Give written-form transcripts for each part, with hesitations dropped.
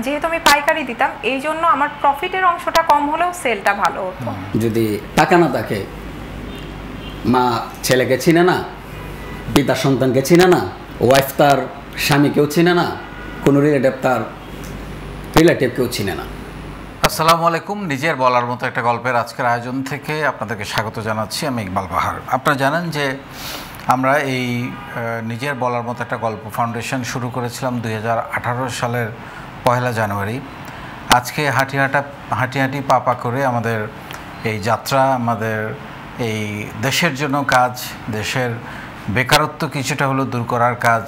যেহেতু আমি পাইকারি দিতাম এই জন্য আমার প্রফিটের অংশটা কম হলেও সেলটা ভালো হতো। যদি টাকা না থাকে, মা ছেলেকে চিনে না, পিতা সন্তানকে চিনে না, ওয়াইফ তার স্বামীকেও চিনে না, কোনো রিলেটিভকেও চিনে না। আসসালামু আলাইকুম। নিজের বলার মতো একটা গল্পের আজকের আয়োজন থেকে আপনাদেরকে স্বাগত জানাচ্ছি। আমি ইকবাল বাহার। আপনারা জানেন যে আমরা এই নিজের বলার মতো একটা গল্প ফাউন্ডেশন শুরু করেছিলাম 2018 সালের 1 জানুয়ারি। আজকে হাঁটি পাপা করে আমাদের এই যাত্রা, আমাদের এই দেশের জন্য কাজ, দেশের বেকারত্ব কিছুটা হলো দূর করার কাজ,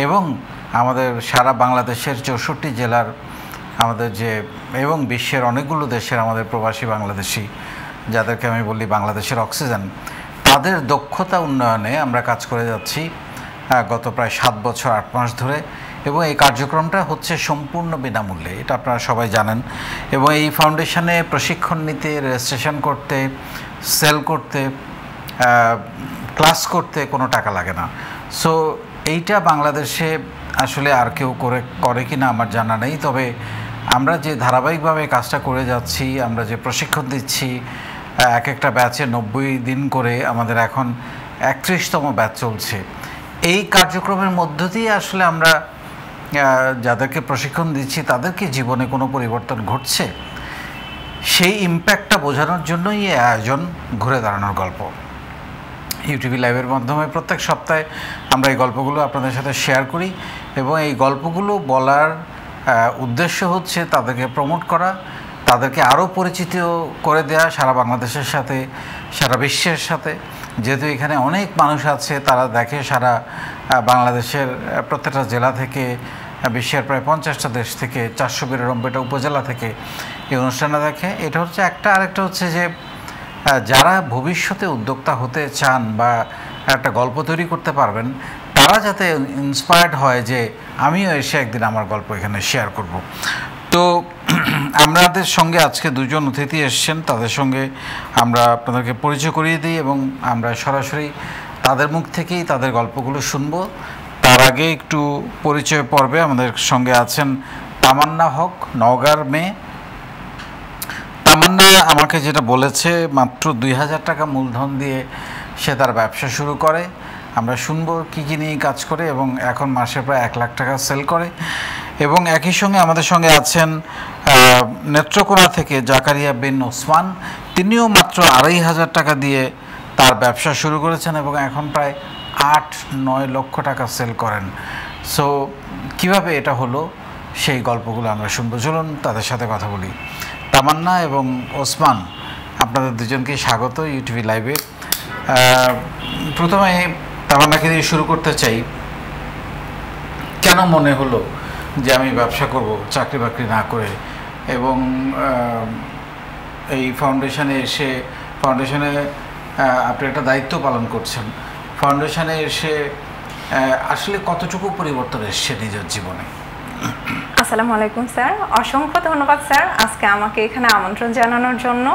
এবং আমাদের সারা বাংলাদেশের 64 জেলার আমাদের এবং বিশ্বের অনেকগুলো দেশের আমাদের প্রবাসী বাংলাদেশি, যাদেরকে আমি বলি বাংলাদেশের অক্সিজেন, তাদের দক্ষতা উন্নয়নে আমরা কাজ করে যাচ্ছি গত প্রায় 7 বছর 8 মাস ধরে। এবং এই কার্যক্রমটা হচ্ছে সম্পূর্ণ বিনামূল্যে, এটা আপনারা সবাই জানেন। এবং এই ফাউন্ডেশনে প্রশিক্ষণ নিতে, রেজিস্ট্রেশন করতে, সেল করতে, ক্লাস করতে কোনো টাকা লাগে না। সো এইটা বাংলাদেশে আসলে আর কেউ করে কি না আমার জানা নেই। তবে আমরা যে ধারাবাহিকভাবে কাজটা করে যাচ্ছি, আমরা যে প্রশিক্ষণ দিচ্ছি, এক একটা ব্যাচে 90 দিন করে, আমাদের এখন 31তম ব্যাচ চলছে। এই কার্যক্রমের মধ্য দিয়ে আসলে আমরা যাদেরকে প্রশিক্ষণ দিচ্ছি তাদেরকে জীবনে কোনো পরিবর্তন ঘটছে, সেই ইম্প্যাক্টটা বোঝানোর জন্যই এই আয়োজন ঘুরে দাঁড়ানোর গল্প। ইউটিভি লাইভের মাধ্যমে প্রত্যেক সপ্তাহে আমরা এই গল্পগুলো আপনাদের সাথে শেয়ার করি, এবং এই গল্পগুলো বলার উদ্দেশ্য হচ্ছে তাদেরকে প্রমোট করা, তাদেরকে আরও পরিচিত করে দেওয়া সারা বাংলাদেশের সাথে, সারা বিশ্বের সাথে। যেহেতু এখানে অনেক মানুষ আছে, তারা দেখে সারা বাংলাদেশের প্রত্যেকটা জেলা থেকে, বিশ্বের প্রায় 50টা দেশ থেকে, 492টা উপজেলা থেকে এই অনুষ্ঠানটা দেখে। এটা হচ্ছে একটা। আরেকটা হচ্ছে যে যারা ভবিষ্যতে উদ্যোক্তা হতে চান বা একটা গল্প তৈরি করতে পারবেন, তারা যাতে ইন্সপায়ার্ড হয় যে আমিও এসে একদিন আমার গল্প এখানে শেয়ার করব। তো আমাদের সঙ্গে আজকে দুজন অতিথি এসছেন, তাদের সঙ্গে আমরা আপনাদেরকে পরিচয় করিয়ে দিই এবং আমরা সরাসরি তাদের মুখ থেকেই তাদের গল্পগুলো শুনবো। তার আগে একটু পরিচয় পর্বে আমাদের সঙ্গে আছেন তামান্না হক, নওগাঁর মেয়ে। তামান্না আমাকে যেটা বলেছে, মাত্র 2000 টাকা মূলধন দিয়ে সে তার ব্যবসা শুরু করে। আমরা শুনবো কী কী নিয়ে কাজ করে, এবং এখন মাসে প্রায় 1 লাখ টাকা সেল করে। এবং একই সঙ্গে আমাদের সঙ্গে আছেন নেত্রকোনা থেকে জাকারিয়া বিন ওসমান। তিনিও মাত্র 2500 টাকা দিয়ে তার ব্যবসা শুরু করেছেন এবং এখন প্রায় 8-9 লক্ষ টাকা সেল করেন। সো কিভাবে এটা হলো, সেই গল্পগুলো আমরা শুনবো। চলুন তাদের সাথে কথা বলি। তামান্না এবং ওসমান, আপনাদের দুজনকে স্বাগত ইউটিভি লাইভে। প্রথমে তামান্নাকে দিয়ে শুরু করতে চাই। কেন মনে হলো যে আমি ব্যবসা করব চাকরি বাকরি না করে, এবং এই ফাউন্ডেশনে আপনি একটা দায়িত্ব পালন করছেন, ফাউন্ডেশনে এসে আসলে কতটুকু পরিবর্তন এসছে নিজের জীবনে? আসসালামু আলাইকুম স্যার, অসংখ্য ধন্যবাদ স্যার আজকে আমাকে এখানে আমন্ত্রণ জানানোর জন্য।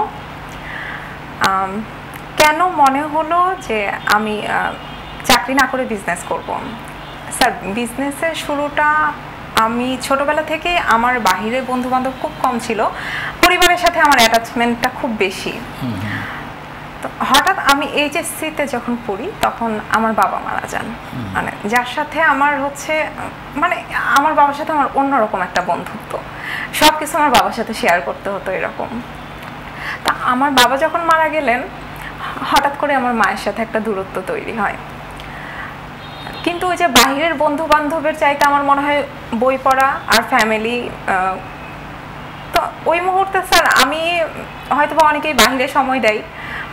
কেন মনে হলো যে আমি চাকরি না করে বিজনেস করব? স্যার, বিজনেসের শুরুটা আমি ছোটোবেলা থেকে, আমার বাহিরের বন্ধুবান্ধব খুব কম ছিল, পরিবারের সাথে আমার অ্যাটাচমেন্টটা খুব বেশি। তো হঠাৎ আমি এইচএসসিতে যখন পড়ি তখন আমার বাবা মারা যান, মানে যার সাথে আমার আমার বাবার সাথে আমার অন্যরকম একটা বন্ধুত্ব, সব কিছু আমার বাবার সাথে শেয়ার করতে হতো এরকম। তা আমার বাবা যখন মারা গেলেন, হঠাৎ করে আমার মায়ের সাথে একটা দূরত্ব তৈরি হয়। কিন্তু ওই যে বাহিরের বন্ধু বান্ধবের চাইতে আমার মনে হয় বই পড়া আর ফ্যামিলি, তো ওই মুহূর্তে স্যার আমি হয়তো বা অনেকেই বাহিরে সময় দেয়,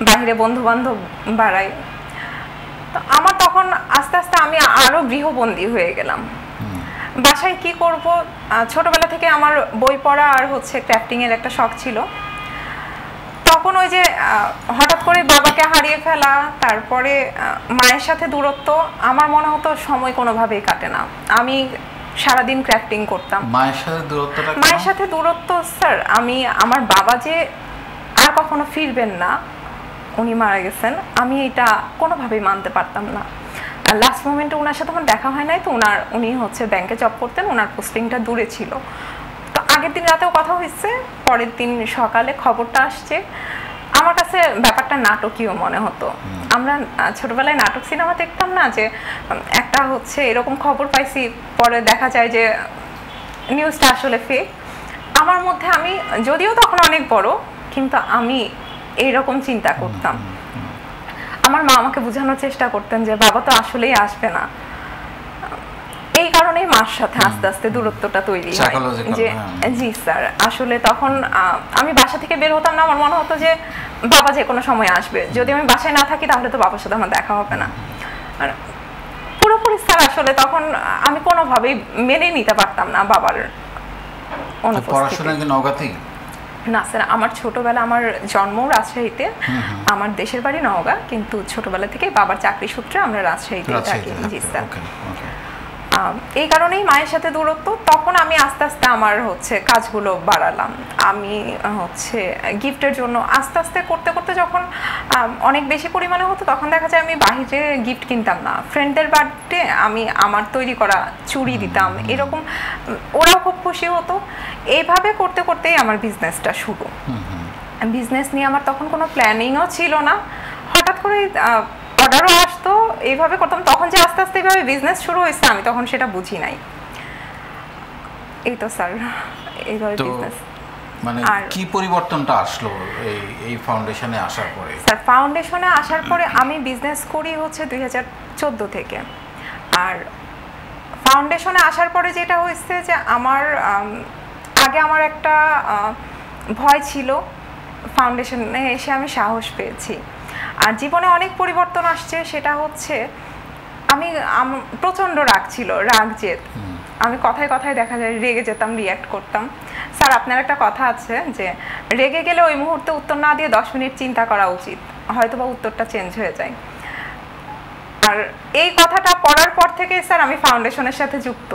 বাহিরে বন্ধু বান্ধব বাড়াই, তো আমার তখন আস্তে আস্তে আমি আরও গৃহবন্দী হয়ে গেলাম। বাসায় কি করব, ছোটবেলা থেকে আমার বই পড়া আর ক্রাফটিংয়ের একটা শখ ছিল। তখন ওই যে হঠাৎ করে বাবাকে হারিয়ে ফেলা, তারপরে মায়ের সাথে দূরত্ব, আমার মনে হতো সময় কোনোভাবেই কাটে না। আমি সারাদিন ক্রাফটিং করতাম। মায়ের সাথে দূরত্ব স্যার, আমার বাবা যে আর কখনো ফিরবেন না, উনি মারা গেছেন, আমি এটা কোনোভাবেই মানতে পারতাম না। লাস্ট মোমেন্টে ওনার সাথে আমার দেখা হয় নাই, তো উনি ব্যাংকে জব করতেন, ওনার পোস্টিংটা দূরে ছিল। তো আগের দিন রাতেও কথা হয়েছে, পরের দিন সকালে খবরটা আসছে। আমার কাছে ব্যাপারটা নাটকীয় মনে হতো। আমরা ছোটবেলায় নাটক সিনেমা দেখতাম না, যে একটা হচ্ছে এরকম খবর পাইছি, পরে দেখা যায় যে নিউজটা আসলে ফেক। আমার মধ্যে, আমি যদিও তখন অনেক বড়, কিন্তু আমি এইরকম চিন্তা করতাম। আমার মা আমাকে বোঝানোর চেষ্টা করতেন যে বাবা তো আসলেই আসবে না। এই কারণেই মার সাথে আস্তে আস্তে দূরত্বটা তৈরি হয় যে জি স্যার, আসলে তখন আমি বাসা থেকে বের হতাম না। আমার মনে হতো যে বাবা যে কোনো সময় আসবে, যদি আমি বাসায় না থাকি তাহলে তো বাবার সাথে আমার দেখা হবে না। আর পুরোপুরি স্যার আসলে তখন আমি কোনোভাবেই মেনে নিতে পারতাম না বাবার অনুপস্থিতি। না স্যার, আমার ছোটবেলা, আমার জন্ম রাজশাহীতে, আমার দেশের বাড়ি নওগাঁ, কিন্তু ছোটবেলা থেকে বাবার চাকরি সূত্রে আমরা রাজশাহীতে থাকি। জি স্যার, এই কারণেই মায়ের সাথে দূরত্ব। তখন আমি আস্তে আস্তে আমার হচ্ছে কাজগুলো বাড়ালাম। আমি হচ্ছে গিফটের জন্য আস্তে আস্তে করতে করতে যখন অনেক বেশি পরিমাণে হতো, তখন দেখা যায় আমি বাইরে গিফট কিনতাম না, ফ্রেন্ডদের বার্থডে আমি আমার তৈরি করা চুড়ি দিতাম, এরকম ওরাও খুব খুশি হতো। এইভাবে করতে করতেই আমার বিজনেসটা শুরু। বিজনেস নিয়ে আমার তখন কোনো প্ল্যানিংও ছিল না, হঠাৎ করে অর্ডারও আসতো, এইভাবে করতাম। তখন যে আস্তে আস্তে এইভাবে বিজনেস শুরু হয়েছে আমি তখন সেটা বুঝি নাই। এই তো স্যার, এইভাবে বিজনেস। মানে কি পরিবর্তনটা আসলো এই ফাউন্ডেশনে আসার পরে? স্যার, ফাউন্ডেশনে আসার পরে আমি বিজনেস করি হচ্ছে 2014 থেকে। আর ফাউন্ডেশনে আসার পরে যেটা হয়েছে যে আমার আগে আমার একটা ভয় ছিল, ফাউন্ডেশনে এসে আমি সাহস পেয়েছি। আর জীবনে অনেক পরিবর্তন আসছে, সেটা হচ্ছে আমি প্রচণ্ড রাগ ছিল, রাগ জেদ। আমি কথায় কথায় দেখা যায় রেগে যেতাম, রিয়্যাক্ট করতাম। স্যার, আপনার একটা কথা আছে যে রেগে গেলে ওই মুহূর্তে উত্তর না দিয়ে 10 মিনিট চিন্তা করা উচিত, হয়তো বা উত্তরটা চেঞ্জ হয়ে যায়। আর এই কথাটা পড়ার পর থেকে স্যার আমি ফাউন্ডেশনের সাথে যুক্ত।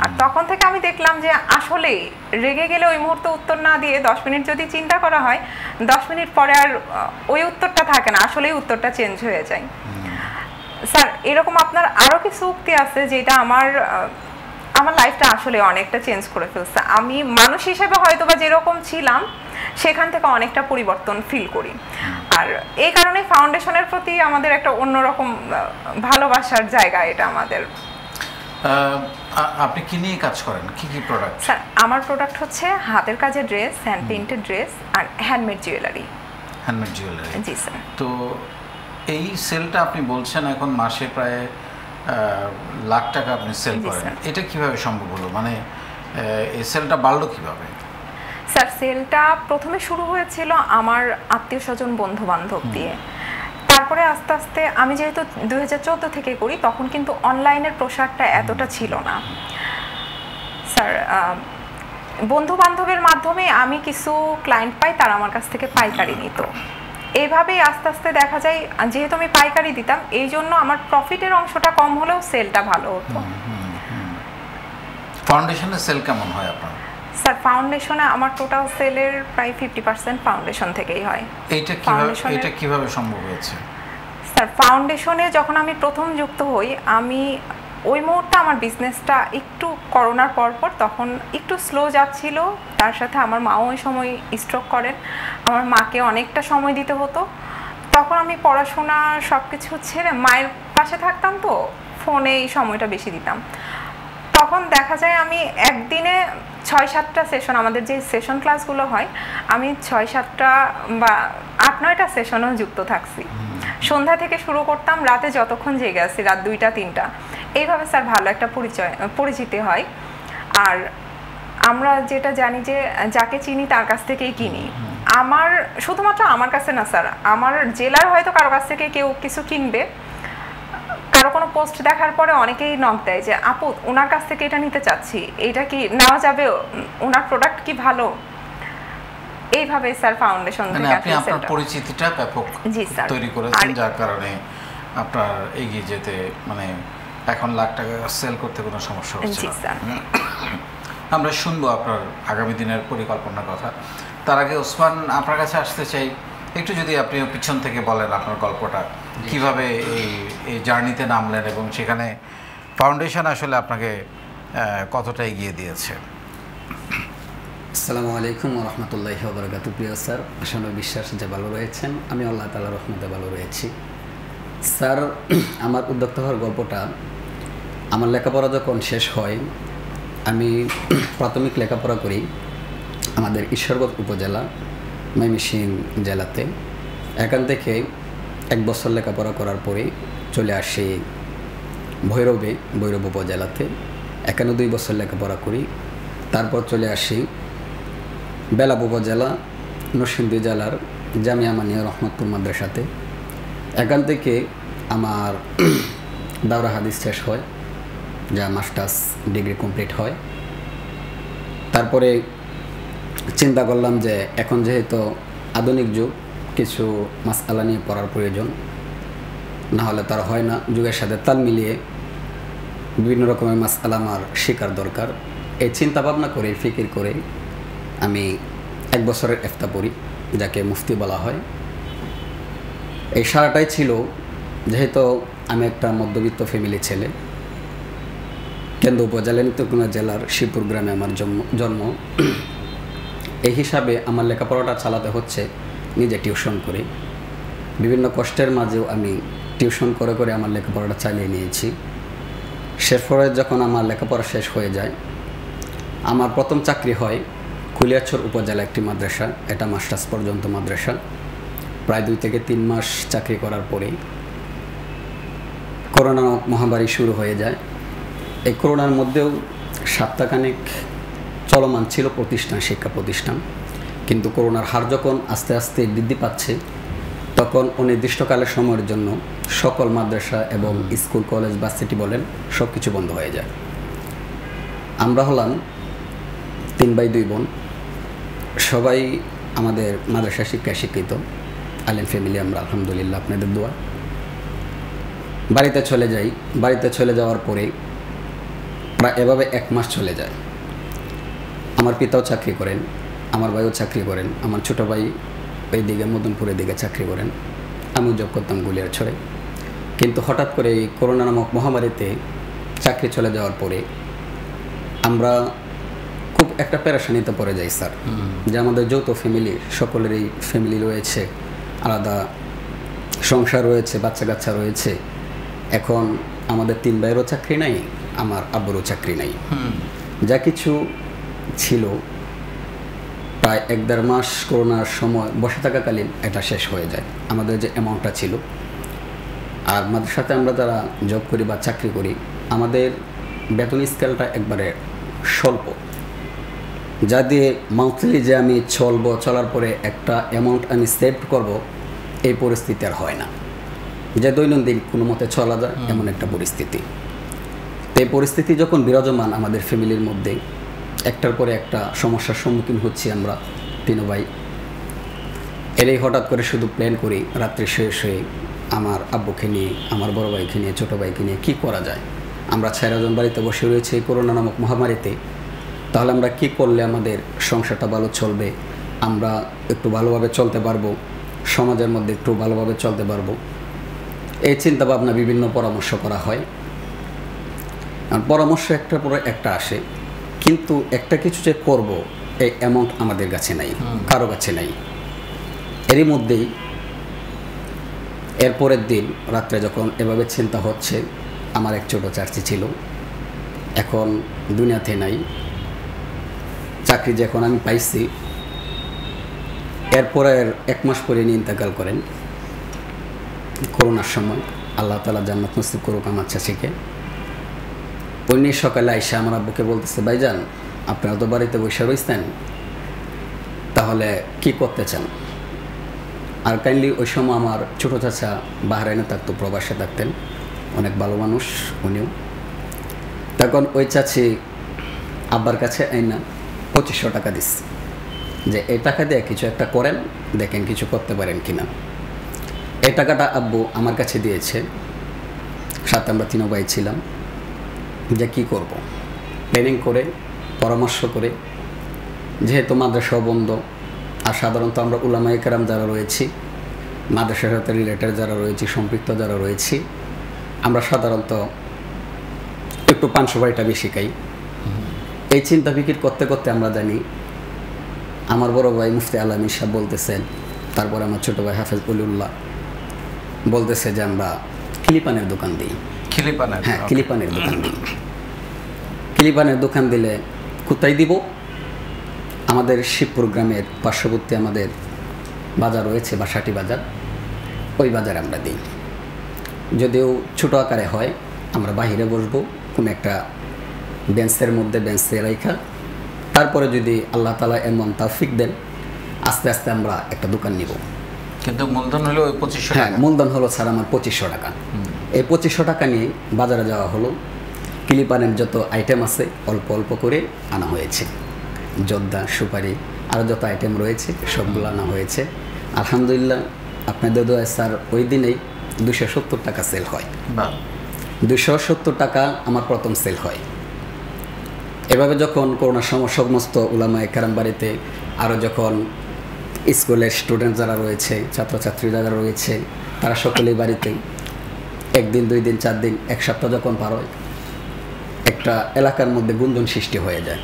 আর তখন থেকে আমি দেখলাম যে আসলেই রেগে গেলে ওই মুহূর্তে উত্তর না দিয়ে 10 মিনিট যদি চিন্তা করা হয়, 10 মিনিট পরে আর ওই উত্তরটা থাকে না, আসলেই উত্তরটা চেঞ্জ হয়ে যায়। স্যার, এরকম আপনার আরও কিছু উক্তি আছে যেটা আমার লাইফটা আসলে অনেকটা চেঞ্জ করে ফেলছে। আমি মানুষ হিসেবে হয়তো বা যেরকম ছিলাম সেখান থেকে অনেকটা পরিবর্তন ফিল করি। আর এই কারণে ফাউন্ডেশনের প্রতি আমাদের একটা অন্যরকম ভালোবাসার জায়গা এটা আমাদের। আপনি কি নিয়ে কাজ করেন, কি কি প্রোডাক্ট? স্যার, আমার প্রোডাক্ট হচ্ছে হাতের কাজের ড্রেস, হ্যান্ড পেইন্টেড ড্রেস আর হ্যান্ডমেড জুয়েলারি। হ্যান্ডমেড জুয়েলারি, জি স্যার। তো এই সেলটা আপনি বলছেন এখন মাসে প্রায় লাখ টাকা আপনি সেল করেন, এটা কিভাবে সম্ভব হলো? মানে এই সেলটা বাড়লো কিভাবে? স্যার, সেলটা প্রথমে শুরু হয়েছিল আমার আত্মীয় স্বজন বন্ধু বান্ধব দিয়ে। তারপরে আস্তে আস্তে আমি যেহেতু 2014 থেকে করি, তখন কিন্তু অনলাইনের প্রসারটা এতটা ছিল না। স্যার, বন্ধু বান্ধবের মাধ্যমে আমি কিছু ক্লায়েন্ট পাই, তারা আমার কাছ থেকে পাইকারি নিত। এইভাবেই আস্তে আস্তে দেখা যায়, যেহেতু আমি পাইকারি দিতাম, এই জন্য আমার প্রফিটের অংশটা কম হলেও সেলটা ভালো হতো। ফাউন্ডেশনের সেল কেমন হয় আপনার? স্যার, ফাউন্ডেশনে আমার টোটাল সেলের প্রায় 50% ফাউন্ডেশন থেকেই হয়। এটা কিভাবে সম্ভব হয়েছে? স্যার, ফাউন্ডেশনে যখন আমি প্রথম যুক্ত হই, আমি ওই মুহূর্তে আমার বিজনেসটা একটু করোনার পরপর তখন একটু স্লো যাচ্ছিল। তার সাথে আমার মাও ওই সময় স্ট্রোক করেন, আমার মাকে অনেকটা সময় দিতে হতো। তখন আমি পড়াশোনা সব কিছু ছেড়ে মায়ের পাশে থাকতাম, তো ফোনে এই সময়টা বেশি দিতাম। তখন দেখা যায় আমি একদিনে 6-7টা সেশন, আমাদের যে সেশন ক্লাসগুলো হয়, আমি 6-7টা বা 8-9টা সেশনেও যুক্ত থাকছি। সন্ধ্যা থেকে শুরু করতাম, রাতে যতক্ষণ জেগে আছি, রাত 2টা-3টা, এইভাবে স্যার ভালো একটা পরিচিতি হয়। আর আমরা যেটা জানি যে যাকে চিনি তার কাছ থেকেই কিনি। আমার শুধুমাত্র আমার কাছে না স্যার, আমার জেলার হয়তো কারো কাছ থেকে কেউ কিছু কিনবে, কারো কোনো পোস্ট দেখার পরে অনেকেই নক দেয় যে আপু, ওনার কাছ থেকে এটা নিতে চাচ্ছি, এটা কি নেওয়া যাবে, ওনার প্রোডাক্ট কি ভালো। এইভাবে স্যার ফাউন্ডেশন থেকে আপনি আপনার পরিচিতিটা ব্যাপক তৈরি করেছেন, যার কারণে আপনার এগিয়ে যেতে, মানে এখন লাখ টাকা সেল করতে কোনো সমস্যা হচ্ছে না। আমরা শুনবো আপনার আগামী দিনের পরিকল্পনার কথা। তার আগে ওসমান, আপনার কাছে আসতে চাই, একটু যদি আপনি পিছন থেকে বলেন আপনার গল্পটা, কিভাবে এই জার্নিতে নামলেন এবং সেখানে ফাউন্ডেশন আসলে আপনাকে কতটা এগিয়ে দিয়েছে। আসসালামু আলাইকুম ওয়া রাহমাতুল্লাহি ওয়া বারাকাতুহু। প্রিয় স্যার, আশানুর বিশ্বাস যে ভালো রয়েছেন, আমি আল্লাহ তাআলার রহমতে ভালো রয়েছি। স্যার, আমার উদ্যোক্তা হওয়ার গল্পটা, আমার লেখাপড়া যখন শেষ হয়, আমি প্রাথমিক লেখাপড়া করি আমাদের ঈশ্বরগঞ্জ উপজেলা ময়মনসিংহ জেলাতে। এখান থেকে 1 বছর লেখাপড়া করার পরে চলে আসি ভৈরব উপজেলাতে। এখানে 2 বছর লেখাপড়া করি। তারপর চলে আসি বেলাব উপজেলা নরসিংদী জেলার জামিয়া মানিয়া রহমতপুর মাদ্রাসাতে। এখান থেকে আমার দাওরা হাদিস শেষ হয়, যা মাস্টার্স ডিগ্রি কমপ্লিট হয়। তারপরে চিন্তা করলাম যে এখন যেহেতু আধুনিক যুগ, কিছু মাসআলা নিয়ে পড়ার প্রয়োজন, না হলে তার হয় না। যুগের সাথে তাল মিলিয়ে বিভিন্ন রকমের মাসআলা আমার শেখার দরকার। এই চিন্তা ভাবনা করে, ফিকির করে আমি 1 বছরের ইফতা পড়ি, যাকে মুফতি বলা হয়। এই সারাটাই ছিল, যেহেতু আমি একটা মধ্যবিত্ত ফ্যামিলি ছেলে, কেন্দ্র উপজেলা নেত্রকোনা জেলার শিবপুর গ্রামে আমার জন্ম। এই হিসাবে আমার লেখাপড়াটা চালাতে হচ্ছে নিজে টিউশন করে। বিভিন্ন কষ্টের মাঝেও আমি টিউশন করে করে আমার লেখাপড়াটা চালিয়ে নিয়েছি। শেষ পরে যখন আমার লেখাপড়া শেষ হয়ে যায়, আমার প্রথম চাকরি হয় কুলিয়ারচর উপজেলা একটি মাদ্রাসা। এটা মাস্টার্স পর্যন্ত মাদ্রাসা। প্রায় 2 থেকে 3 মাস চাকরি করার পরে করোনা মহামারী শুরু হয়ে যায়। এই করোনার মধ্যেও সপ্তাহখানেক চলমান ছিল প্রতিষ্ঠান, শিক্ষা প্রতিষ্ঠান। কিন্তু করোনার হার যখন আস্তে আস্তে বৃদ্ধি পাচ্ছে, তখন অনির্দিষ্টকালের সময়ের জন্য সকল মাদ্রাসা এবং স্কুল, কলেজ, ভার্সিটি বলেন, সব কিছু বন্ধ হয়ে যায়। আমরা হলাম 3 ভাই 2 বোন, সবাই আমাদের মাদ্রাসা শিক্ষায় শিক্ষিত, আলেম ফ্যামিলি আমরা, আলহামদুলিল্লাহ, আপনাদের দোয়া। বাড়িতে চলে যাই। বাড়িতে চলে যাওয়ার পরে প্রায় এভাবে 1 মাস চলে যায়। আমার পিতাও চাকরি করেন, আমার ভাইও চাকরি করেন, আমার ছোটো ভাই এই দিকে মদনপুরের দিকে চাকরি করেন, আমিও জব করতাম গুলিয়ারচরে। কিন্তু হঠাৎ করে এই করোনা নামক মহামারীতে চাকরি চলে যাওয়ার পরে আমরা খুব একটা পেরেশানিতে পড়ে যাই স্যার। যে আমাদের যৌথ ফ্যামিলি, সকলেরই ফ্যামিলি রয়েছে, আলাদা সংসার রয়েছে, বাচ্চা কাচ্চা রয়েছে। এখন আমাদের 3 ভাইয়েরও চাকরি নাই, আমার আব্বুরও চাকরি নাই। যা কিছু ছিল প্রায় 1-1.5 মাস করোনার সময় বসে থাকাকালীন এটা শেষ হয়ে যায়, আমাদের যে অ্যামাউন্টটা ছিল। আর মাদ্রাসাতে আমরা যারা জব করি বা চাকরি করি, আমাদের বেতন স্কেলটা একবারে স্বল্প, যা দিয়ে মান্থলি যে আমি চলার পরে একটা অ্যামাউন্ট আমি সেভ করব, এই পরিস্থিতি আর হয় না। যে দৈনন্দিন কোনো মতে চলা যায় এমন একটা পরিস্থিতি। তো এই পরিস্থিতি যখন বিরাজমান আমাদের ফ্যামিলির মধ্যে, একটার পরে একটা সমস্যার সম্মুখীন হচ্ছি আমরা 3 ভাই। এলেই হঠাৎ করে শুধু প্ল্যান করি রাত্রে শুয়ে আমার আব্বুকে নিয়ে, আমার বড় ভাইকে নিয়ে, ছোটো ভাইকে নিয়ে কী করা যায়। আমরা 4 জন বাড়িতে বসে রয়েছে এই করোনা নামক মহামারীতে। তাহলে আমরা কি করলে আমাদের সংসারটা ভালো চলবে, আমরা একটু ভালোভাবে চলতে পারবো, সমাজের মধ্যে একটু ভালোভাবে চলতে পারবো। এই চিন্তা ভাবনা, বিভিন্ন পরামর্শ করা হয়। আর পরামর্শ একটার পরে একটা আসে, কিন্তু একটা কিছু যে করব, এই অ্যামাউন্ট আমাদের কাছে নাই, কারো কাছে নাই। এরই মধ্যেই এরপরের দিন রাত্রে যখন এভাবে চিন্তা হচ্ছে, আমার এক ছোটো চাচি ছিল, এখন দুনিয়াতে নাই। চাকরি যখন আমি পাইছি, এরপরের 1 মাস পরে নিয়ে ইন্তেকাল করেন করোনার সময়। আল্লাহ তাআলা জান্নাত নসিব করুক আমার চাচিকে। উনি সকালে আইসা আমার আব্বুকে বলতেছে, ভাইজান আপনারা তো বাড়িতে বসে রয়েছেন, তাহলে কি করতে চান? আর কাইন্ডলি ওই সময় আমার ছোটো চাচা বাহরাইনে থাকতো, প্রবাসে থাকতেন, অনেক ভালো মানুষ উনিও। তখন ওই চাচি আব্বার কাছে আইনা 2500 টাকা দিচ্ছে, যে এই টাকা দিয়ে কিছু একটা করেন, দেখেন কিছু করতে পারেন কিনা। এই টাকাটা আব্বু আমার কাছে দিয়েছে। সাথে আমরা 3 ভাই ছিলাম, যে কী করব, প্ল্যানিং করে, পরামর্শ করে, যেহেতু মাদ্রাসা বন্ধ, আর সাধারণত আমরা উলামায়ে কেরাম যারা রয়েছি, মাদ্রাসার সাথে রিলেটেড যারা রয়েছি, সম্পৃক্ত যারা রয়েছি, আমরা সাধারণত একটু পান সুপারিটা বেশি খাই। এই চিন্তা ফিকির করতে করতে আমরা জানি আমার বড় ভাই মুফতি আলামিন সাহেব বলতেছেন, তারপর আমার ছোট ভাই হাফেজ অলিউল্লাহ বলতেছে যে আমরা কিলিপানের দোকান দিই। হ্যাঁ, কিলিপানের দোকান দিই। কিলিপানের দোকান দিলে কোথায় দিব? আমাদের শিবপুর গ্রামের পার্শ্ববর্তী আমাদের বাজার রয়েছে, বাসাটি বাজার, ওই বাজারে আমরা দিই। যদিও ছোটো আকারে হয়, আমরা বাহিরে বসবো কোনো একটা বেঞ্চের মধ্যে, বেঞ্চে রাইখা, তারপরে যদি আল্লাহ তাআলা এমন তৌফিক দেন আস্তে আস্তে আমরা একটা দোকান নিব। কিন্তু মূলধন হলো ওই 2500 টাকা। হ্যাঁ, মূলধন হলো স্যার আমার 2500 টাকা। এই 2500 টাকা নিয়ে বাজারে যাওয়া হলো। কিলিপানের যত আইটেম আছে অল্প অল্প করে আনা হয়েছে, জর্দা, সুপারি, আরও যত আইটেম রয়েছে সবগুলো আনা হয়েছে। আলহামদুলিল্লাহ আপনাদের দোয়ায় স্যার ওই দিনেই 270 টাকা সেল হয়। 270 টাকা আমার প্রথম সেল হয়। এভাবে যখন করোনার সময় সমস্ত উলামায়ে কেরাম বাড়িতে, আরও যখন স্কুলের স্টুডেন্ট যারা রয়েছে, ছাত্রছাত্রী যারা রয়েছে, তারা সকলেই বাড়িতে, একদিন 2 দিন 4 দিন 1 সপ্তাহ যখন পার হয়, একটা এলাকার মধ্যে গুঞ্জন সৃষ্টি হয়ে যায়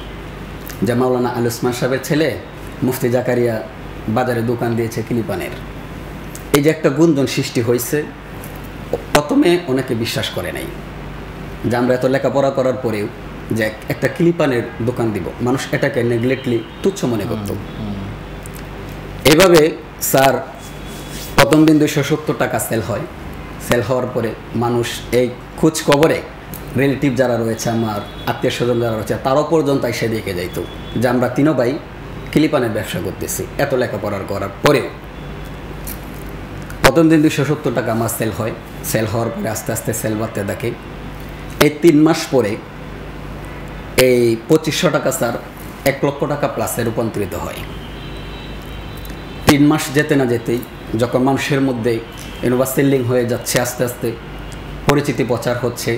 যে মাওলানা আলী ওসমান সাহেবের ছেলে মুফতি জাকারিয়া বাজারে দোকান দিয়েছে কিলিপানের। এই যে একটা গুঞ্জন সৃষ্টি হয়েছে, প্রথমে অনেকে বিশ্বাস করে নাই যে আমরা এত লেখাপড়া করার পরেও যে একটা কিলিপানের দোকান দিব, মানুষ এটাকে নেগলেক্টলি তুচ্ছ মনে করত। এভাবে স্যার প্রথম দিন 270 টাকা সেল হয়। সেল হওয়ার পরে মানুষ এই খোঁজ খবরে রিলেটিভ যারা রয়েছে, আমার আত্মীয় স্বজন যারা রয়েছে, তারও পর্যন্ত এসে দেখে যাইত যে আমরা 3 ভাই কিলিপানের ব্যবসা করতেছি এত লেখাপড়ার করার পরেও। প্রথম দিন 270 টাকা আমার সেল হয়। সেল হওয়ার পরে আস্তে আস্তে সেল বাড়তে থাকে। এই 3 মাস পরে এই 2500 টাকা স্যার 1 লক্ষ টাকা প্লাসে রূপান্তরিত হয়। 3 মাস যেতে না যেতেই যখন মানুষের মধ্যে এনোভা সেলিং হয়ে যাচ্ছে, আস্তে আস্তে পরিচিতি প্রচার হচ্ছে,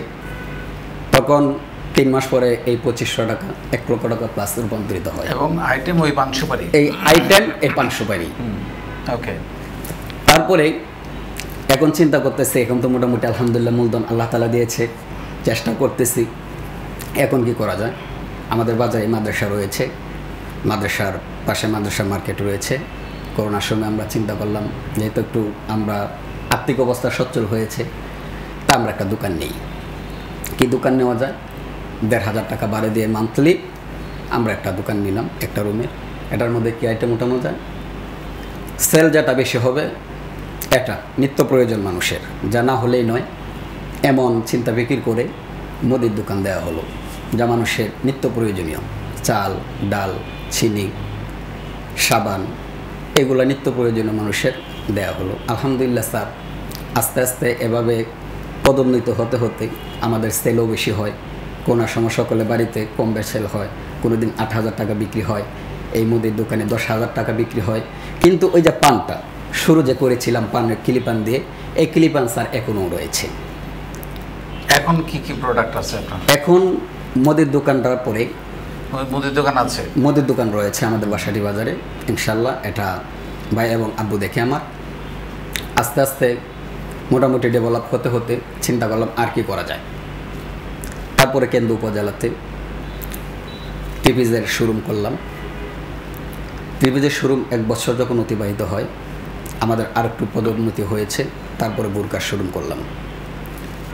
তখন 3 মাস পরে এই 2500 টাকা 1 লক্ষ টাকা প্লাস রূপান্তরিত হয়। এবং আইটেম ওই পান সুপারি, এই আইটেম এই পান সুপারি। ওকে। তারপরে এখন চিন্তা করতেছি, এখন তো মোটামুটি আলহামদুলিল্লাহ মূলধন আল্লাহ তাআলা দিয়েছে, চেষ্টা করতেছি এখন কি করা যায়। আমাদের বাজারে মাদ্রাসা রয়েছে, মাদ্রাসার পাশে মাদ্রাসা মার্কেট রয়েছে। করোনার সময় আমরা চিন্তা করলাম যেহেতু একটু আমরা আর্থিক অবস্থা সচ্ছল হয়েছে, তা আমরা একটা দোকান নেই। কি দোকান নেওয়া যায়? 1500 টাকা বাড়ি দিয়ে মান্থলি আমরা একটা দোকান নিলাম, একটা রুমে। এটার মধ্যে কি আইটেম উঠানো যায়? সেল যেটা বেশি হবে, এটা নিত্য প্রয়োজন মানুষের, যা না হলেই নয়, এমন চিন্তা বিক্রি করে মুদির দোকান দেওয়া হলো, যা মানুষের নিত্য প্রয়োজনীয়। চাল, ডাল, চিনি, সাবান, এগুলো নিত্য প্রয়োজনীয় মানুষের দেওয়া হলো। আলহামদুলিল্লাহ স্যার আস্তে আস্তে এভাবে পদোন্নতি হতে হতে আমাদের সেলও বেশি হয়। কোনো সময় সকলে বাড়িতে কম বেশ সেল হয়, কোনো দিন 8000 টাকা বিক্রি হয়, এই মুদির দোকানে 10,000 টাকা বিক্রি হয়। কিন্তু ওই যে পানটা শুরু যে করেছিলাম পানের কিলিপান দিয়ে, এই কিলিপান স্যার এখনও রয়েছে। এখন কি কি প্রোডাক্ট আছে আপনার? এখন মুদির দোকানটার পরে মুদির দোকান আছে, মুদির দোকান রয়েছে আমাদের বাসাটি বাজারে। ইনশাল্লাহ এটা ভাই এবং আব্বু দেখে আমার আস্তে আস্তে মোটামুটি ডেভেলপ হতে হতে চিন্তা করলাম আর কি করা যায়। তারপরে কেন্দ্র উপজেলাতে টিভিজের শোরুম করলাম। টিভিজের শোরুম 1 বছর যখন অতিবাহিত হয়, আমাদের আর একটু পদোন্নতি হয়েছে। তারপরে বোরকার শোরুম করলাম।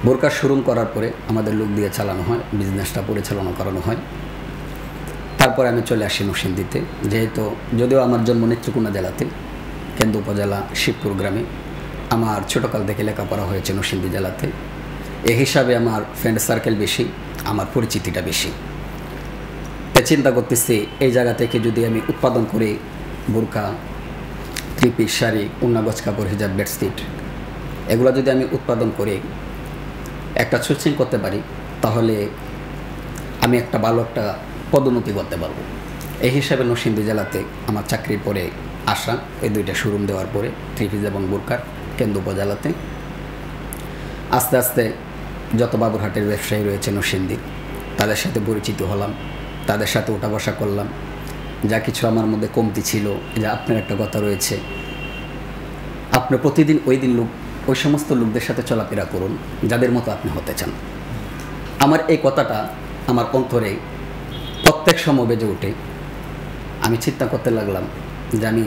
বোরকার শোরুম করার পরে আমাদের লোক দিয়ে চালানো হয়, বিজনেসটা পরিচালনা করানো হয়। তারপরে আমি চলে আসি নরসিংদীতে, যেহেতু যদিও আমার জন্ম নেত্রকোনা জেলাতে, কেন্দ্র উপজেলা শিবপুর গ্রামে, আমার ছোটোকাল থেকে লেখাপড়া হয়েছে নরসিংদী জেলাতে। এই হিসাবে আমার ফ্রেন্ড সার্কেল বেশি, আমার পরিচিতিটা বেশি। তাই চিন্তা করতেছি এই জায়গা থেকে যদি আমি উৎপাদন করি বোরকা, 3 পিস শাড়ি, উন্না গজ কাপড়, হিজাব, বেডশিট, এগুলো যদি আমি উৎপাদন করে একটা সুইচিং করতে পারি, তাহলে আমি একটা ভালো একটা পদোন্নতি করতে পারবো। এই হিসাবে নরসিংদী জেলাতে আমার চাকরির পরে আসা, এই 2টা শোরুম দেওয়ার পরে 3 পিস এবং বোরকার কেন্দ্র উপজেলাতে আস্তে আস্তে যত বাবুরহাটের ব্যবসায়ী রয়েছে নরসিংদী, তাদের সাথে পরিচিত হলাম, তাদের সাথে ওঠা বসা করলাম। যা কিছু আমার মধ্যে কমতি ছিল, যে আপনার একটা কথা রয়েছে, আপনি প্রতিদিন ওই সমস্ত লোকদের সাথে চলাফেরা করুন যাদের মতো আপনি হতে চান। আমার এই কথাটা আমার অন্তরে প্রত্যেক সময় বেজে ওঠে। আমি চিন্তা করতে লাগলাম যে আমি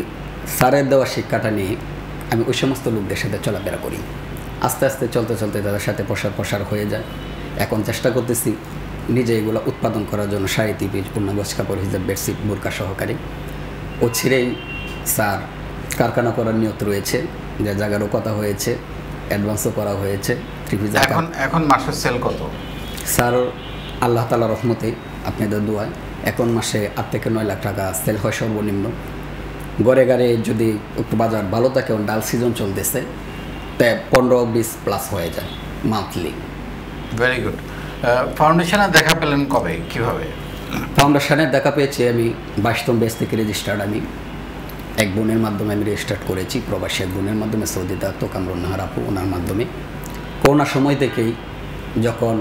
স্যারের দেওয়া শিক্ষাটা নিয়ে আমি ওই সমস্ত লোকদের সাথে চলাফেরা করি। আস্তে আস্তে চলতে চলতে তাদের সাথে প্রসার হয়ে যায়। এখন চেষ্টা করতেছি নিজে এগুলো উৎপাদন করার জন্য শাড়ি, টিপিজ, পূর্ণাঙ্গ কাপড়, হিজাব, বেডশিট, বোরকা সহকারে। ও ছিঁড়েই স্যার কারখানা করার নিয়ত রয়েছে, যে জায়গারও কথা হয়েছে, অ্যাডভান্সও করা হয়েছে। এখন মাসের সেল কত স্যার? আল্লাহ তাআলার রহমতে, আপনাদের দোয়ায় এখন মাসে 8 থেকে 9 লাখ টাকা সেল হয় সর্বনিম্ন। গড়ে গাড়ে যদি একটু বাজার ভালো থাকে, ডাল সিজন চলতেছে, তাই 15-20 প্লাস হয়ে যায় মান্থলি। Very good. ফাউন্ডেশনে দেখা পেলেন কবে, কিভাবে? ফাউন্ডেশনের দেখা পেয়েছি আমি 22তম ব্যাচ থেকে রেজিস্টার্ড। আমি এক বোনের মাধ্যমে আমি রেজিস্টার্ড করেছি, প্রবাসী এক বোনের মাধ্যমে, সৌদি থাকতো কামরুন নাহার আপু, ওনার মাধ্যমে। করোনার সময় থেকেই যখন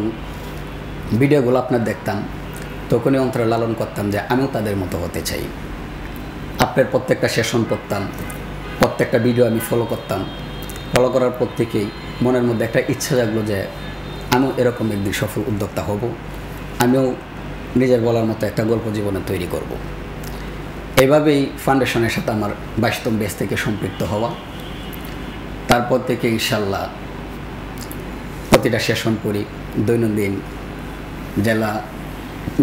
ভিডিওগুলো আপনার দেখতাম, তখনই অন্তরে লালন করতাম যে আমিও তাদের মতো হতে চাই। আপনার প্রত্যেকটা সেশন করতাম, প্রত্যেকটা ভিডিও আমি ফলো করতাম। ফলো করার পর থেকেই মনের মধ্যে একটা ইচ্ছা জাগলো যে আমিও এরকম একদিন সফল উদ্যোক্তা হব, আমিও নিজের বলার মতো একটা গল্প জীবনে তৈরি করব। এইভাবেই ফাউন্ডেশনের সাথে আমার 22তম ব্যাচ থেকে সম্পৃক্ত হওয়া। তারপর থেকে ইনশাল্লাহ প্রতিটা সেশন করি, দৈনন্দিন জেলা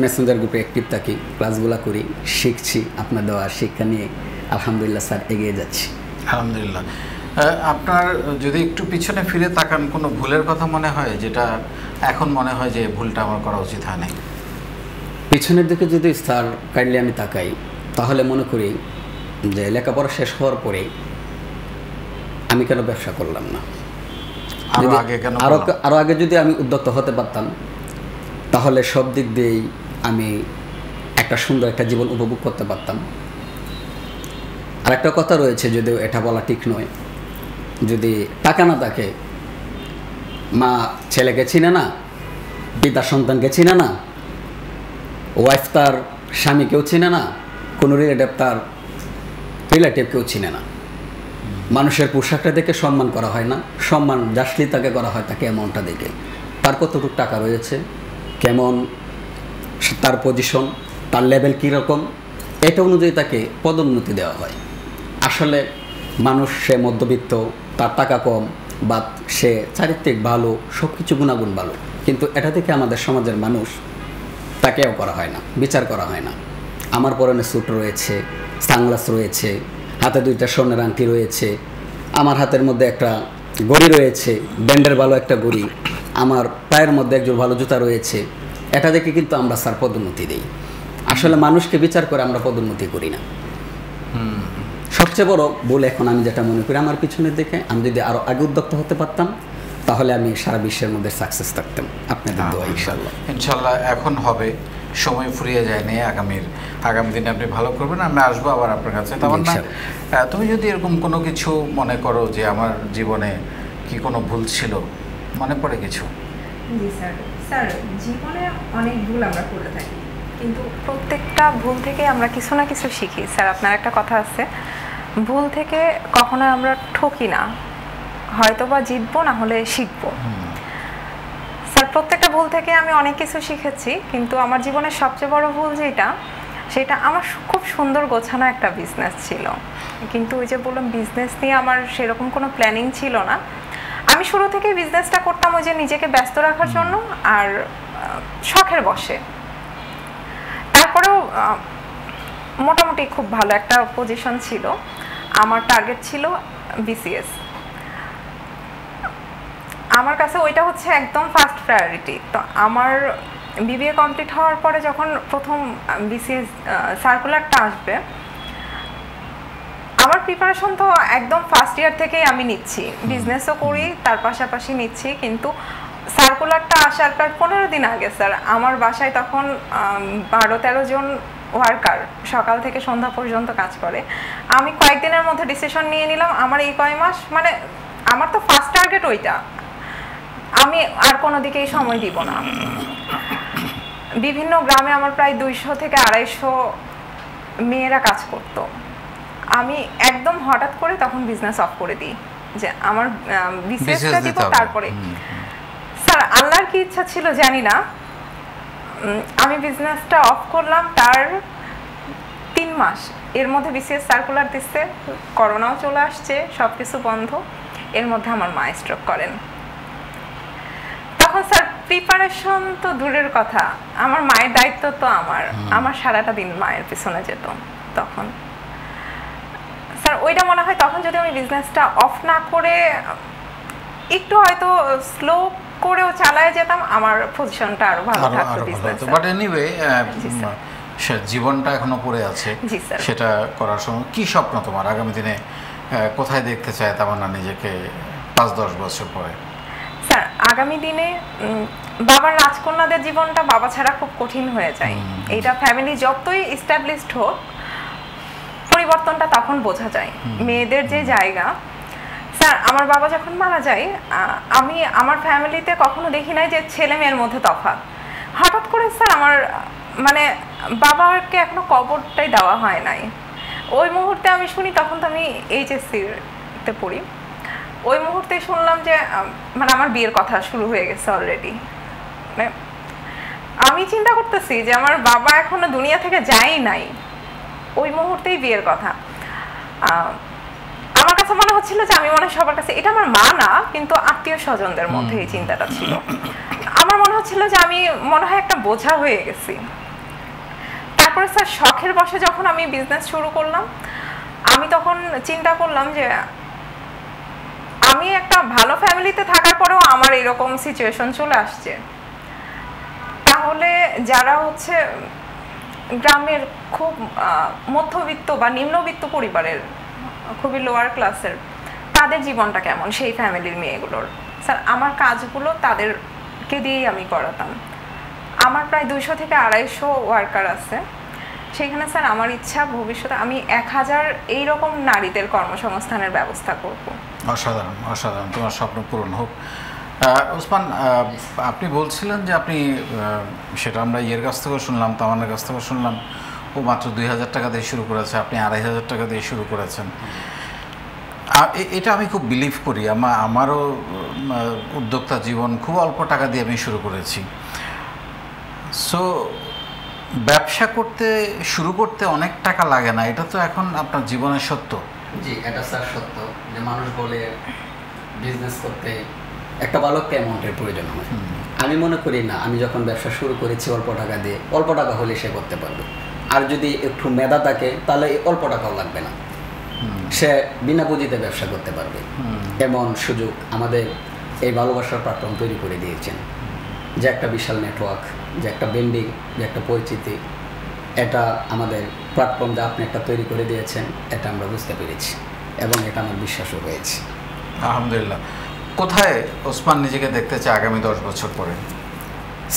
মেসেঞ্জার গ্রুপে অ্যাক্টিভ থাকি, ক্লাসগুলো করি, শিখছি। আপনার দেওয়া শিক্ষা নিয়ে আলহামদুলিল্লাহ স্যার এগিয়ে যাচ্ছি। আলহামদুলিল্লাহ। আপনার যদি একটু পিছনে ফিরে তাকান, কোনো ভুলের কথা মনে হয় যেটা এখন মনে হয় যে ভুলটা আমার করা উচিত হয় নাই? পিছনের দিকে যদি স্যার কাইন্ডলি আমি তাকাই, তাহলে মনে করি যে লেখাপড়া শেষ হওয়ার পরে আমি কেন ব্যবসা করলাম না, আরো আগে যদি আমি উদ্যোক্তা হতে পারতাম, তাহলে সব দিক দিয়েই আমি একটা সুন্দর একটা জীবন উপভোগ করতে পারতাম। আর একটা কথা রয়েছে, যদিও এটা বলা ঠিক নয়, যদি টাকা না থাকে, মা ছেলেকে চিনে না, পিতা সন্তানকে চিনে না, ওয়াইফ তার স্বামীকেও চিনে না, কোনো রিলেটিভকেও চিনে না। মানুষের পোশাকটা দেখে সম্মান করা হয় না, সম্মান জাসলি তাকে করা হয় তাকে অ্যামাউন্টটা দেখে, তার কতটুকু টাকা রয়েছে, কেমন তার পজিশন, তার লেভেল কীরকম, এটা অনুযায়ী তাকে পদোন্নতি দেওয়া হয়। আসলে মানুষ সে মধ্যবিত্ত, তার টাকা কম, বা সে চারিত্রিক ভালো, সব কিছু গুণাগুণ ভালো, কিন্তু এটা থেকে আমাদের সমাজের মানুষ তাকেও করা হয় না, বিচার করা হয় না। আমার পরনে স্যুট রয়েছে, সানগ্লাস রয়েছে, হাতে 2টা স্বর্ণের আংটি রয়েছে, আমার হাতের মধ্যে একটা ঘড়ি রয়েছে, ব্র্যান্ডের ভালো একটা ঘড়ি, আমার পায়ের মধ্যে একজন ভালো জুতা রয়েছে, এটা দেখে কিন্তু আমরা স্যার পদোন্নতি দিই। আসলে মানুষকে বিচার করে আমরা পদোন্নতি করি না। সবচেয়ে বড় ভুল এখন আমি যেটা মনে করি, আমার পিছনের দিকে আমি যদি আরও আগে উদ্যোক্তা হতে পারতাম, তাহলে আমি সারা বিশ্বের মধ্যে সাকসেস থাকতাম। আপনাদের দোয়া ইনশাল্লাহ এখন হবে, সময় ফুরিয়ে যায়নি। আগামী দিনে আপনি ভালো করবেন, আমি আসবো আবার আপনার কাছে। তেমন না, তুমি যদি এরকম কোনো কিছু মনে করো যে আমার জীবনে কি কোনো ভুল ছিল, মনে পড়ে কিছু? জি স্যার, জীবনে অনেক ভুল আমরা করে থাকি, কিন্তু প্রত্যেকটা ভুল থেকে আমরা কিছু না কিছু শিখি। স্যার, আপনার একটা কথা আছে, ভুল থেকে কখনো আমরা ঠকি না, হয়তো বা জিতবো, না হলে শিখবো। স্যার, প্রত্যেকটা ভুল থেকে আমি অনেক কিছু শিখেছি, কিন্তু আমার জীবনের সবচেয়ে বড় ভুল সেটা আমার খুব সুন্দর গোছানো একটা বিজনেস ছিল, কিন্তু ওই যে বললাম, বিজনেস নিয়ে আমার সেরকম কোনো প্ল্যানিং ছিল না। আমি শুরু থেকেই বিজনেসটা করতাম ওই যে নিজেকে ব্যস্ত রাখার জন্য আর শখের বশে। তারপরেও মোটামুটি খুব ভালো একটা পজিশন ছিল। আমার টার্গেট ছিল বিসিএস, আমার কাছে ওইটা হচ্ছে একদম ফার্স্ট প্রায়োরিটি। তো আমার বিবিএ কমপ্লিট হওয়ার পরে যখন প্রথম বিসিএস সার্কুলারটা আসবে, আমার প্রিপারেশন তো একদম ফার্স্ট ইয়ার থেকেই আমি নিচ্ছি, বিজনেসও করি, তার পাশাপাশি নিচ্ছি। কিন্তু সার্কুলারটা আসার প্রায় 15 দিন আগে স্যার, আমার বাসায় তখন 12-13 জন ওয়ার্কার সকাল থেকে সন্ধ্যা পর্যন্ত কাজ করে। আমি কয়েকদিনের মধ্যে ডিসিশন নিয়ে নিলাম, আমার এই কয় মাস, মানে আমার তো ফার্স্ট টার্গেট ওইটা, আমি আর কোনো দিকেই সময় দিব না। বিভিন্ন গ্রামে আমার প্রায় 200 থেকে 250 মেয়েরা কাজ করতো। আমি একদম হঠাৎ করে তখন বিজনেস অফ করে দিই, যে আমার বিজনেসটা দিব। তারপরে স্যার, আল্লাহর কি ইচ্ছা ছিল জানি না, আমি বিজনেসটা অফ করলাম, তার 3 মাস এর মধ্যে বিসিএস সার্কুলার দিচ্ছে, করোনাও চলে আসছে, সব কিছু বন্ধ, এর মধ্যে আমার মা স্ট্রোক করেন। তখন স্যার প্রিপারেশন তো দূরের কথা, আমার মায়ের দায়িত্ব তো আমার সারাটা দিন মায়ের পিছনে যেত। তখন স্যার ওইটা মনে হয় তখন যদি আমি বিজনেসটা অফ না করে একটু হয়তো স্লো করেও চালায় যেতাম, আমার পজিশনটা আরো ভালো থাকতো বিজনেসে। বাট এনিওয়ে জীবনটা এখনো পড়ে আছে, সেটা করার সময় কি স্বপ্ন তোমার আগামী দিনে, কোথায় দেখতে চায় তামান্না নিজেকে 5-10 বছর পরে? স্যার আগামী দিনে বাবার রাজকন্যাদের জীবনটা বাবা ছাড়া খুব কঠিন হয়ে যায়। এইটা ফ্যামিলি যতই এস্টাবলিশড হোক, পরিবর্তনটা তখন বোঝা যায়। মেয়েদের যে জায়গা, স্যার আমার বাবা যখন মারা যায়, আমি আমার ফ্যামিলিতে কখনো দেখি নাই যে ছেলে মেয়ের মধ্যে তফাৎ। হঠাৎ করে স্যার আমার মানে বাবাকে এখনো কবরটাই দেওয়া হয় নাই। ওই মুহূর্তে আমি শুনি, তখন তো আমি এইচএসসিতে পড়ি, ওই মুহূর্তে শুনলাম যে মানে আমার বিয়ের কথা শুরু হয়ে গেছে অলরেডি। মানে আমি চিন্তা করতেছি যে আমার বাবা এখনো দুনিয়া থেকে যায়ই নাই, ওই মুহূর্তেই বিয়ের কথা। আমার কাছে মনে হচ্ছিল যে আমি মনে হয় সবার কাছে, এটা আমার মা না কিন্তু আত্মীয় স্বজনদের মধ্যে এই চিন্তাটা ছিল। আমার মনে হচ্ছিল যে আমি মনে হয় একটা বোঝা হয়ে গেছি। তারপরে স্যার শখের বশে যখন আমি বিজনেস শুরু করলাম, আমি তখন চিন্তা করলাম যে আমি একটা ভালো ফ্যামিলিতে থাকার পরেও আমার এরকম সিচুয়েশন চলে আসছে, তাহলে যারা হচ্ছে গ্রামের খুব মধ্যবিত্ত বা নিম্নবিত্ত পরিবারের, খুবই লোয়ার ক্লাসের, তাদের জীবনটা কেমন সেই ফ্যামিলির মেয়েগুলোর। স্যার আমার কাজগুলো তাদেরকে দিয়েই আমি করাতাম। আমার প্রায় 200 থেকে 250 ওয়ার্কার আছে সেখানে। স্যার আমার ইচ্ছা ভবিষ্যতে আমি 1000 এইরকম নারীদের কর্মসংস্থানের ব্যবস্থা করব। অসাধারণ, অসাধারণ, তোমার স্বপ্ন পূরণ হোক। ওসমান, আপনি বলছিলেন যে আপনি, সেটা আমরা ইয়ের কাছ থেকেও শুনলাম, তামান্নার কাছ থেকেও শুনলাম, ও মাত্র 2000 টাকা দিয়ে শুরু করেছে, আপনি 2500 টাকা দিয়ে শুরু করেছেন। এটা আমি খুব বিলিভ করি। আমারও উদ্যোক্তা জীবন খুব অল্প টাকা দিয়ে আমি শুরু করেছি। সো ব্যবসা শুরু করতে অনেক টাকা লাগে না, এটা তো এখন আপনার জীবনের সত্য। জি, এটা স্যার সত্য যে মানুষ বলে বিজনেস করতে একটা ভালো অ্যামাউন্টের প্রয়োজন হয়। আমি মনে করি না, আমি যখন ব্যবসা শুরু করেছি অল্প টাকা দিয়ে, অল্প টাকা হলে সে করতে পারবে। আর যদি একটু মেধা থাকে তাহলে অল্প টাকাও লাগবে না, সে বিনা পুঁজিতে ব্যবসা করতে পারবে। এমন সুযোগ আমাদের এই ভালোবাসার প্ল্যাটফর্ম তৈরি করে দিয়েছেন, যে একটা বিশাল নেটওয়ার্ক, যে একটা ব্র্যান্ডিং, যে একটা পরিচিতি, এটা আমাদের প্ল্যাটফর্ম যা আপনি একটা তৈরি করে দিয়েছেন, এটা আমরা বুঝতে পেরেছি এবং এটা আমার বিশ্বাসও হয়েছে। আলহামদুলিল্লাহ। কোথায় ওসমান নিজেকে দেখতে চায় আগামী 10 বছর পরে?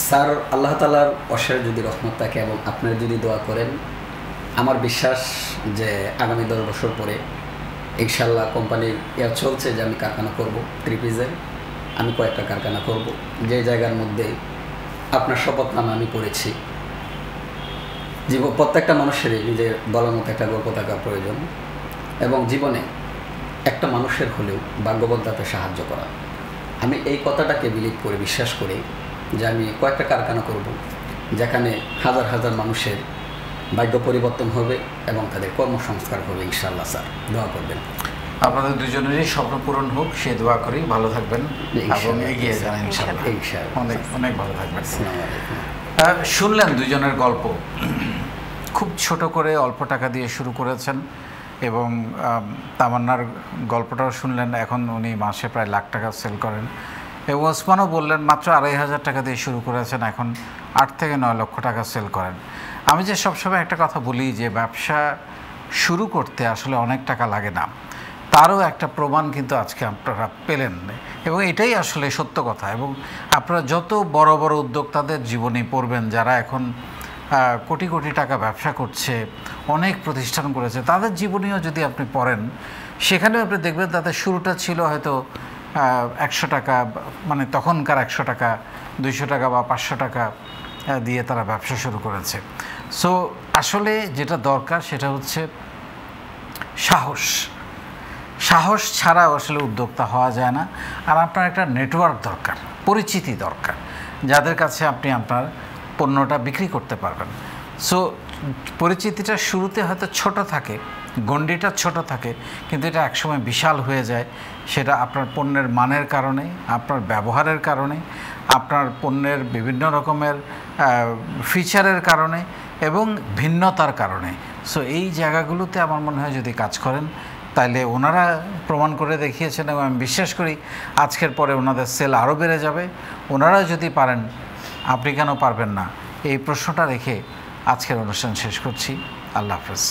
স্যার আল্লাহ তাআলার অশেষ যদি রহমত থাকে এবং আপনারা যদি দোয়া করেন, আমার বিশ্বাস যে আগামী 10 বছর পরে ইনশাল্লাহ কোম্পানির চলছে যে আমি কারখানা করব, 3 পিসের আমি কয়েকটা কারখানা করব, যে জায়গার মধ্যে আপনার শপথনামা আমি পড়েছি। প্রত্যেকটা মানুষেরই নিজের বলার মতো একটা গল্প থাকা প্রয়োজন এবং জীবনে একটা মানুষের হলেও ভাগ্যবদ্ধাতে সাহায্য করা। আমি এই কথাটাকে বিলিভ করে বিশ্বাস করি যে আমি কয়েকটা কারখানা করব, যেখানে হাজার হাজার মানুষের ভাগ্য পরিবর্তন হবে এবং তাদের কর্মসংস্কার হবে ইনশাআল্লাহ। স্যার দোয়া করবেন আপনাদের দুজনেরই স্বপ্ন পূরণ হোক, সে দোয়া করি। ভালো থাকবেন এবং এগিয়ে যান ইনশাআল্লাহ। অনেক অনেক ভালো থাকবেন। শুনলেন দুজনের গল্প, খুব ছোট করে অল্প টাকা দিয়ে শুরু করেছেন এবং তামান্নার গল্পটাও শুনলেন, এখন উনি মাসে প্রায় 1 লাখ টাকা সেল করেন। এবং ওসমানও বললেন মাত্র 2500 টাকা দিয়ে শুরু করেছেন, এখন 8 থেকে 9 লক্ষ টাকা সেল করেন। আমি যে সবসময় একটা কথা বলি যে ব্যবসা শুরু করতে আসলে অনেক টাকা লাগে না, তারও একটা প্রমাণ কিন্তু আজকে আপনারা পেলেন এবং এটাই আসলে সত্য কথা। এবং আপনারা যত বড় বড় উদ্যোক্তাদের জীবনী পড়বেন, যারা এখন কোটি কোটি টাকা ব্যবসা করছে, অনেক প্রতিষ্ঠান করেছে, তাদের জীবনীও যদি আপনি পড়েন, সেখানেও আপনি দেখবেন তাদের শুরুটা ছিল হয়তো 100 টাকা, মানে তখনকার 100 টাকা, 200 টাকা বা 500 টাকা দিয়ে তারা ব্যবসা শুরু করেছে। সো আসলে যেটা দরকার সেটা হচ্ছে সাহস। সাহস ছাড়া আসলে উদ্যোক্তা হওয়া যায় না। আর আপনার একটা নেটওয়ার্ক দরকার, পরিচিতি দরকার, যাদের কাছে আপনি আপনার পণ্যটা বিক্রি করতে পারবেন। সো পরিচিতিটা শুরুতে হয়তো ছোট থাকে, গণ্ডিটা ছোট থাকে, কিন্তু এটা একসময় বিশাল হয়ে যায়। সেটা আপনার পণ্যের মানের কারণে, আপনার ব্যবহারের কারণে, আপনার পণ্যের বিভিন্ন রকমের ফিচারের কারণে এবং ভিন্নতার কারণে। সো এই জায়গাগুলোতে আমার মনে হয় যদি কাজ করেন তাইলে ওনারা প্রমাণ করে দেখিয়েছেন, এবং আমি বিশ্বাস করি আজকের পরে ওনাদের সেল আরও বেড়ে যাবে। ওনারা যদি পারেন, আপনি কেন পারবেন না? এই প্রশ্নটা রেখে আজকের অনুষ্ঠান শেষ করছি। আল্লাহ হাফেজ।